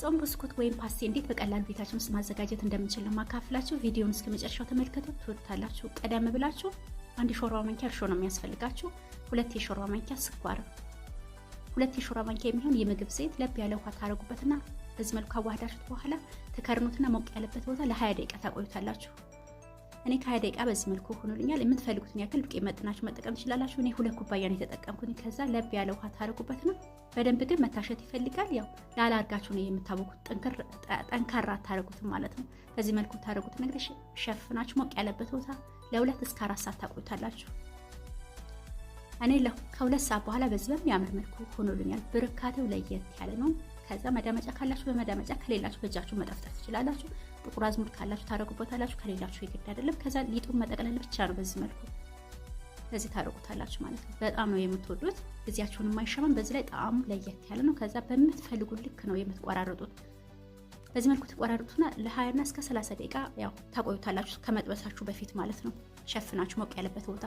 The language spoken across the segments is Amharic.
የጾም ብስኩት ወይም ፓስቴ እንዴት በቀላሉ ቤታችን ውስጥ ማዘጋጀት እንደምንችል ለማካፍላችሁ ቪዲዮውን እስከ መጨረሻው ተመልከቱት፣ ትወዱታላችሁ። ቀደም ብላችሁ 1 የሾርባ ማንኪያ እርሾ ነው የሚያስፈልጋችሁ። 2 የሾርባ ማንኪያ ስኳር፣ 2 የሾርባ ማንኪያ የሚሆን የምግብ ዘይት ለብ ያለ ውሃ ታረጉበትና በዚህ መልኩ አዋህዳችሁት በኋላ ተከርኑትና ሞቅ ያለበት ቦታ ለ20 ደቂቃ ታቆዩታላችሁ። እኔ ከ20 ደቂቃ በዚህ መልኩ ሆኖልኛል። የምትፈልጉትን ያክል ዱቄት መጥናችሁ መጠቀም ትችላላችሁ። እኔ 2 ኩባያ ነው የተጠቀምኩኝ። ከዛ ለብ ያለ ውሃ ታረጉበትና በደንብ ግን መታሸት ይፈልጋል። ያው ላላ አድርጋችሁ ነው የምታቦኩት፣ ጠንካራ አታረጉትም ማለት ነው። በዚህ መልኩ ታረጉት ነገር ሸፍናችሁ ሞቅ ያለበት ቦታ ለ2 እስከ 4 ሰዓት ታቆዩታላችሁ። እኔ ከ2 ሰዓት በኋላ በዚህ በሚያምር መልኩ ሆኖልኛል። ብርካቴው ለየት ያለ ነው። ከዛ መዳመጫ ካላችሁ በመዳመጫ ከሌላችሁ በእጃችሁ መጠፍጠፍ ትችላላችሁ። ጥቁር አዝሙድ ካላችሁ ታረጉበታላችሁ፣ ከሌላችሁ የግድ አይደለም። ከዛ ሊጡን መጠቅለል ብቻ ነው። በዚህ መልኩ በዚህ ታረጉታላችሁ ማለት ነው። በጣም ነው የምትወዱት። ጊዜያችሁን የማይሻማን፣ በዚህ ላይ ጣዕሙ ለየት ያለ ነው። ከዛ በምትፈልጉት ልክ ነው የምትቆራርጡት። በዚህ መልኩ ተቆራርጡና ለ20 እስከ 30 ደቂቃ ያው ታቆዩታላችሁ፣ ከመጥበሳችሁ በፊት ማለት ነው። ሸፍናችሁ ሞቅ ያለበት ቦታ።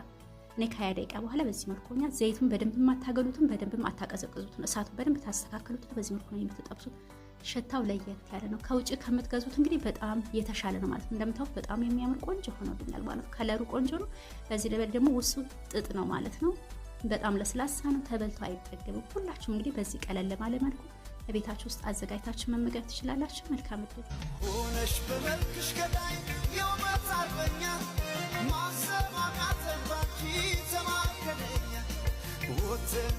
እኔ ከ20 ደቂቃ በኋላ በዚህ መልኩኛ ዘይቱን በደንብ ማታገሉትም በደንብ አታቀዘቅዙትም። እሳቱን በደንብ ታስተካክሉት። በዚህ መልኩ ነው የምትጠብሱት። ሽታው ለየት ያለ ነው። ከውጭ ከምትገዙት እንግዲህ በጣም የተሻለ ነው ማለት ነው። እንደምታውቁት በጣም የሚያምር ቆንጆ ሆኖልኛል ማለት ነው። ከለሩ ቆንጆ ነው። በዚህ ላይ ደግሞ ውስጡ ጥጥ ነው ማለት ነው። በጣም ለስላሳ ነው። ተበልቶ አይጠገብም። ሁላችሁም እንግዲህ በዚህ ቀለል ባለ መልኩ በቤታችሁ ውስጥ አዘጋጅታችሁ መመገብ ትችላላችሁ። መልካም እድል። ሆነሽ በመልክሽ ከላይ የውበት አርበኛ ማሰብ አቃተባች ተማከለኛ ወተን